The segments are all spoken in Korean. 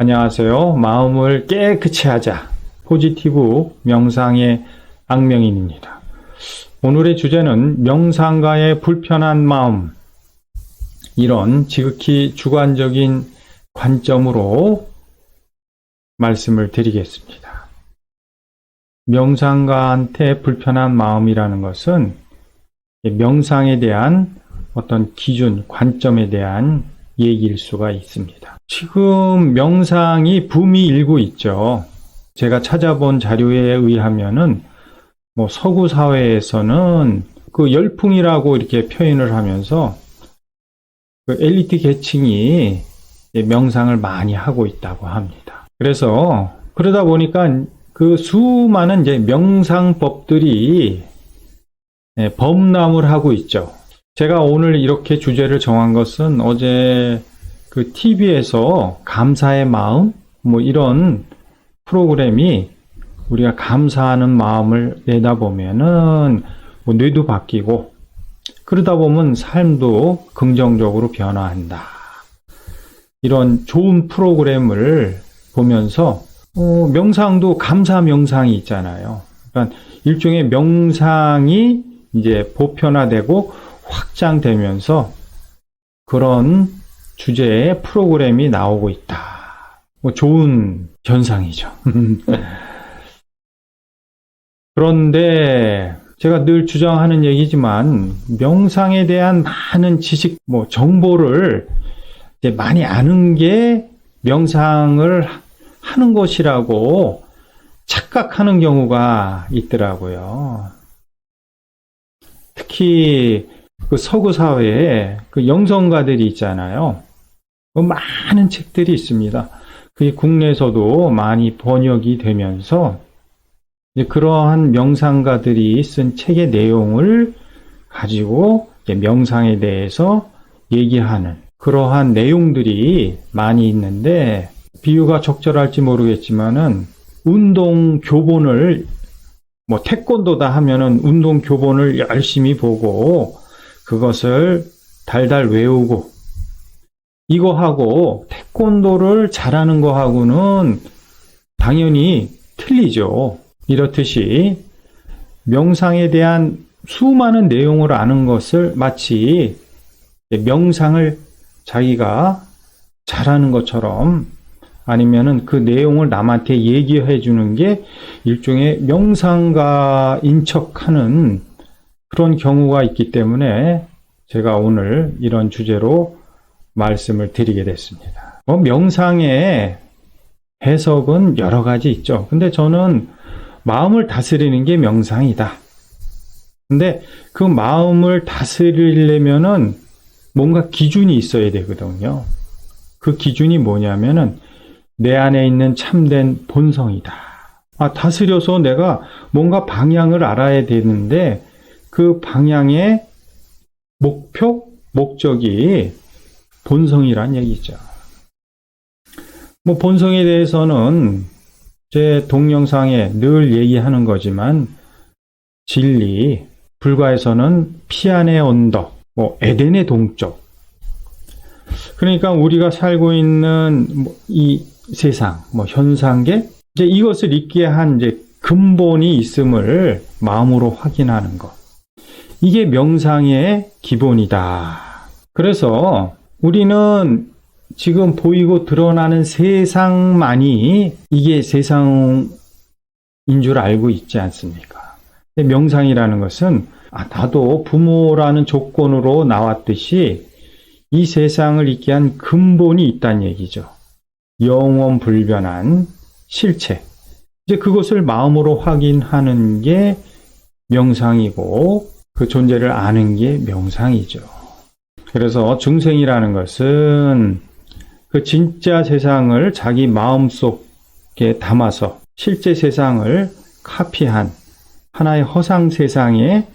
안녕하세요. 마음을 깨끗이 하자. 포지티브 명상의 악명인입니다. 오늘의 주제는 명상가의 불편한 마음. 이런 지극히 주관적인 관점으로 말씀을 드리겠습니다. 명상가한테 불편한 마음이라는 것은 명상에 대한 어떤 기준, 관점에 대한 얘기일 수가 있습니다. 지금 명상이 붐이 일고 있죠. 제가 찾아본 자료에 의하면은 서구 사회에서는 그 열풍이라고 이렇게 표현을 하면서 그 엘리트 계층이 명상을 많이 하고 있다고 합니다. 그래서 그러다 보니까 그 수많은 이제 명상법들이 범람을 하고 있죠. 제가 오늘 이렇게 주제를 정한 것은 어제 그 TV에서 감사의 마음 이런 프로그램이 우리가 감사하는 마음을 내다보면은 뇌도 바뀌고 그러다 보면 삶도 긍정적으로 변화한다. 이런 좋은 프로그램을 보면서 명상도 감사 명상이 있잖아요. 그러니까 일종의 명상이 이제 보편화되고 확장되면서 그런 주제의 프로그램이 나오고 있다. 좋은 현상이죠. 그런데 제가 늘 주장하는 얘기지만 명상에 대한 많은 지식, 정보를 이제 많이 아는 게 명상을 하는 것이라고 착각하는 경우가 있더라고요. 특히 그 서구 사회에 그 영성가들이 있잖아요. 많은 책들이 있습니다. 그 국내에서도 많이 번역이 되면서 그러한 명상가들이 쓴 책의 내용을 가지고 명상에 대해서 얘기하는 그러한 내용들이 많이 있는데 비유가 적절할지 모르겠지만은 운동 교본을 태권도다 하면은 운동 교본을 열심히 보고 그것을 달달 외우고 이거하고 태권도를 잘하는 거하고는 당연히 틀리죠. 이렇듯이 명상에 대한 수많은 내용을 아는 것을 마치 명상을 자기가 잘하는 것처럼 아니면은 그 내용을 남한테 얘기해 주는 게 일종의 명상가인 척하는 그런 경우가 있기 때문에 제가 오늘 이런 주제로 말씀을 드리게 됐습니다. 명상의 해석은 여러 가지 있죠. 근데 저는 마음을 다스리는 게 명상이다. 근데 그 마음을 다스리려면은 뭔가 기준이 있어야 되거든요. 그 기준이 뭐냐면은 내 안에 있는 참된 본성이다. 다스려서 내가 뭔가 방향을 알아야 되는데 그 방향의 목적이 본성이란 얘기죠. 본성에 대해서는 제 동영상에 늘 얘기하는 거지만 진리, 불가에서는 피안의 언덕, 에덴의 동쪽. 그러니까 우리가 살고 있는 이 세상, 현상계, 이제 이것을 있게 한 근본이 있음을 마음으로 확인하는 것. 이게 명상의 기본이다. 그래서 우리는 지금 보이고 드러나는 세상만이 이게 세상인 줄 알고 있지 않습니까? 명상이라는 것은 나도 부모라는 조건으로 나왔듯이 이 세상을 있게 한 근본이 있다는 얘기죠. 영원 불변한 실체. 이제 그것을 마음으로 확인하는 게 명상이고 그 존재를 아는 게 명상이죠. 그래서 중생이라는 것은 그 진짜 세상을 자기 마음속에 담아서 실제 세상을 카피한 하나의 허상 세상에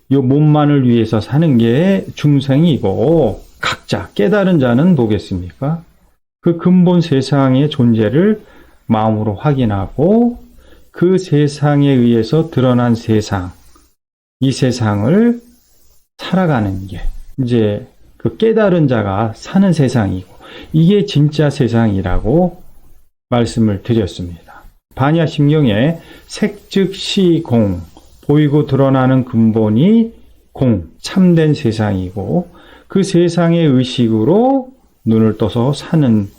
이 몸만을 위해서 사는 게 중생이고 각자 깨달은 자는 뭐겠습니까? 그 근본 세상의 존재를 마음으로 확인하고 그 세상에 의해서 드러난 세상, 이 세상을 살아가는 게 이제 그 깨달은 자가 사는 세상이고 이게 진짜 세상이라고 말씀을 드렸습니다. 반야심경에 색즉 시공, 보이고 드러나는 근본이 공, 참된 세상이고 그 세상의 의식으로 눈을 떠서 사는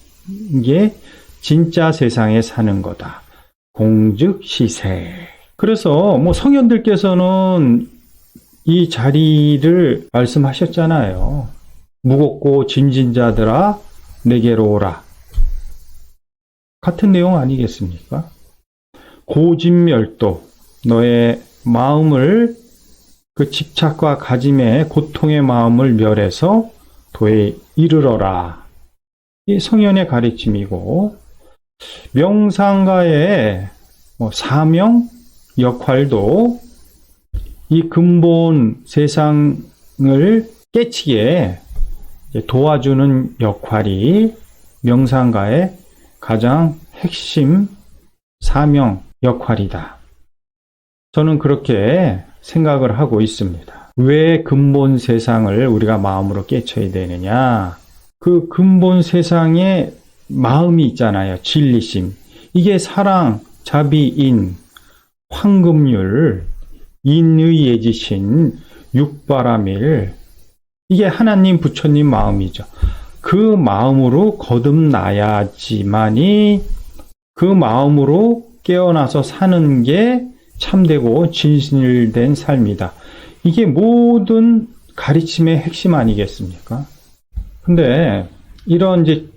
게 진짜 세상에 사는 거다. 공즉 시세. 그래서 성현들께서는 이 자리를 말씀하셨잖아요. 무겁고 짐진 자들아 내게로 오라. 같은 내용 아니겠습니까? 고짐멸도, 너의 마음을 그 집착과 가짐의 고통의 마음을 멸해서 도에 이르러라. 이 성현의 가르침이고, 명상가의 사명, 역할도 이 근본 세상을 깨치게 도와주는 역할이 명상가의 가장 핵심 사명 역할이다. 저는 그렇게 생각을 하고 있습니다. 왜 근본 세상을 우리가 마음으로 깨쳐야 되느냐? 그 근본 세상에 마음이 있잖아요. 진리심. 이게 사랑, 자비, 인, 황금률, 인의 예지신, 육바라밀. 이게 하나님, 부처님 마음이죠. 그 마음으로 거듭나야지만이 그 마음으로 깨어나서 사는 게 참되고 진실된 삶이다. 이게 모든 가르침의 핵심 아니겠습니까? 근데 이런 이제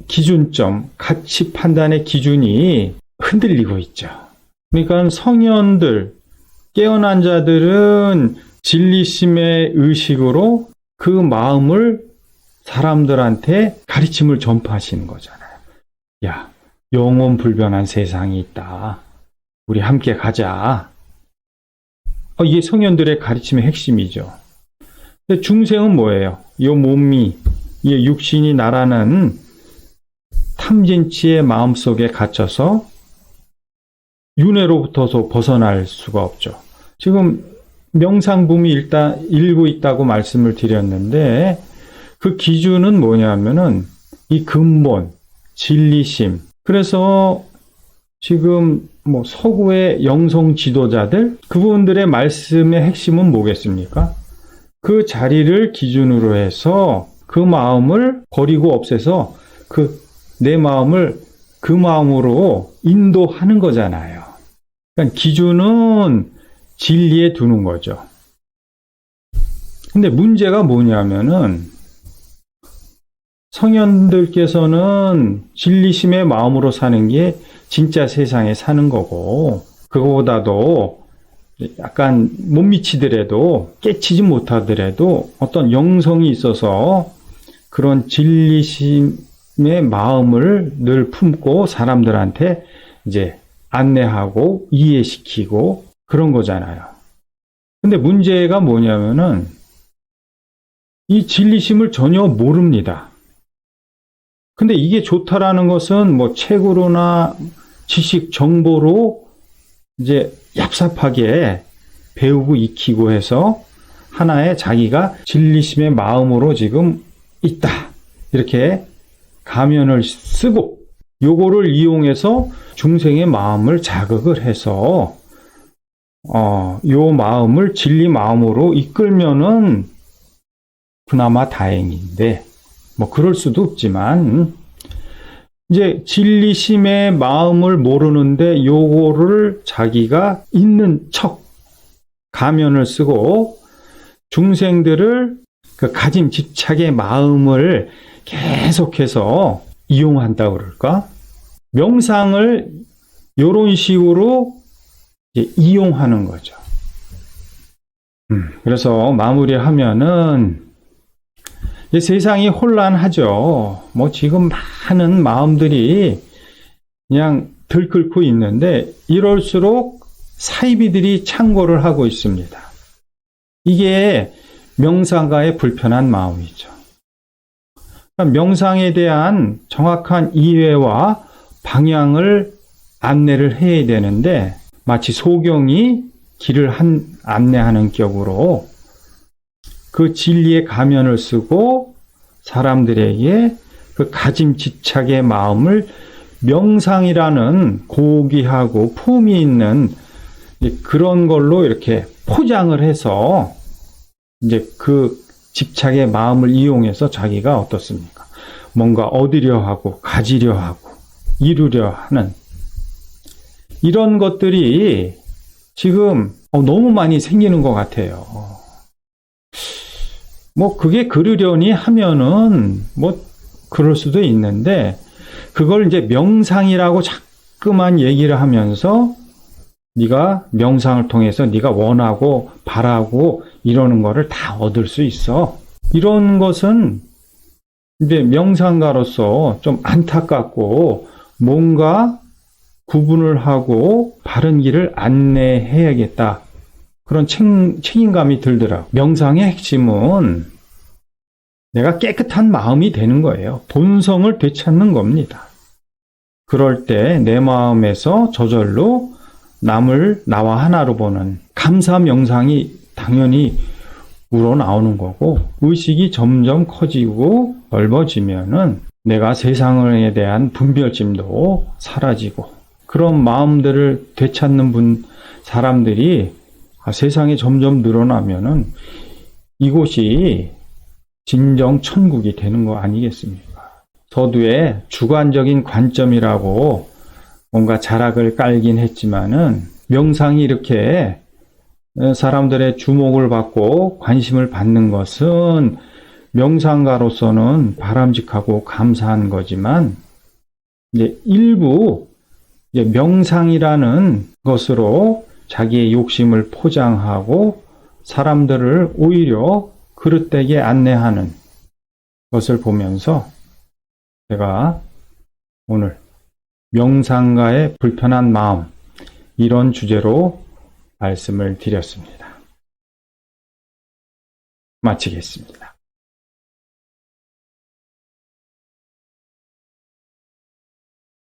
기준점, 가치 판단의 기준이 흔들리고 있죠. 그러니까 성현들, 깨어난 자들은 진리심의 의식으로 그 마음을 사람들한테 가르침을 전파하시는 거잖아요. 야, 영원 불변한 세상이 있다. 우리 함께 가자. 이게 성현들의 가르침의 핵심이죠. 근데 중생은 뭐예요? 이 몸이, 이 육신이 나라는 탐진치의 마음속에 갇혀서 윤회로부터도 벗어날 수가 없죠. 지금 명상붐이 일고 있다고 말씀을 드렸는데 그 기준은 뭐냐면은 이 근본, 진리심. 그래서 지금 서구의 영성 지도자들, 그분들의 말씀의 핵심은 뭐겠습니까? 그 자리를 기준으로 해서 그 마음을 버리고 없애서 내 마음을 그 마음으로 인도하는 거잖아요. 그러니까 기준은 진리에 두는 거죠. 근데 문제가 뭐냐면은 성현들께서는 진리심의 마음으로 사는 게 진짜 세상에 사는 거고, 그거보다도 약간 못 미치더라도, 깨치지 못하더라도 어떤 영성이 있어서 그런 진리심의 마음을 늘 품고 사람들한테 이제 안내하고 이해시키고 그런 거잖아요. 근데 문제가 뭐냐면은 이 진리심을 전혀 모릅니다. 근데 이게 좋다라는 것은 책으로나 지식, 정보로 이제 얍삽하게 배우고 익히고 해서 하나의 자기가 진리심의 마음으로 지금 있다. 이렇게 가면을 쓰고 요거를 이용해서 중생의 마음을 자극을 해서 요 마음을 진리 마음으로 이끌면은 그나마 다행인데 그럴 수도 없지만 이제 진리심의 마음을 모르는데 요거를 자기가 있는 척 가면을 쓰고 중생들을 그 가진 집착의 마음을 계속해서 이용한다고 그럴까? 명상을 요런 식으로 이제 이용하는 거죠. 그래서 마무리하면은 세상이 혼란하죠. 지금 많은 마음들이 그냥 들끓고 있는데 이럴수록 사이비들이 창궐을 하고 있습니다. 이게 명상가의 불편한 마음이죠. 명상에 대한 정확한 이해와 방향을 안내를 해야 되는데 마치 소경이 길을 안내하는 격으로 그 진리의 가면을 쓰고 사람들에게 그 가짐 집착의 마음을 명상이라는 고귀하고 품위 있는 그런 걸로 이렇게 포장을 해서 이제 그 집착의 마음을 이용해서 자기가 어떻습니까? 뭔가 얻으려 하고 가지려 하고 이루려 하는 이런 것들이 지금 너무 많이 생기는 것 같아요. 뭐 그게 그러려니 하면은 뭐 그럴 수도 있는데 그걸 이제 명상이라고 자꾸만 얘기를 하면서 네가 명상을 통해서 네가 원하고 바라고 이러는 거를 다 얻을 수 있어. 이런 것은 이제 명상가로서 좀 안타깝고 뭔가 구분을 하고 바른 길을 안내해야겠다. 그런 책임감이 들더라고요. 명상의 핵심은 내가 깨끗한 마음이 되는 거예요. 본성을 되찾는 겁니다. 그럴 때 내 마음에서 저절로 남을 나와 하나로 보는 감사 명상이 당연히 우러나오는 거고 의식이 점점 커지고 넓어지면은 내가 세상에 대한 분별심도 사라지고 그런 마음들을 되찾는 사람들이 세상에 점점 늘어나면은 이곳이 진정 천국이 되는 거 아니겠습니까? 서두에 주관적인 관점이라고 뭔가 자락을 깔긴 했지만은 명상이 이렇게 사람들의 주목을 받고 관심을 받는 것은 명상가로서는 바람직하고 감사한 거지만 이제 일부 이제 명상이라는 것으로 자기의 욕심을 포장하고 사람들을 오히려 그릇되게 안내하는 것을 보면서 제가 오늘 명상가의 불편한 마음 이런 주제로 말씀을 드렸습니다. 마치겠습니다.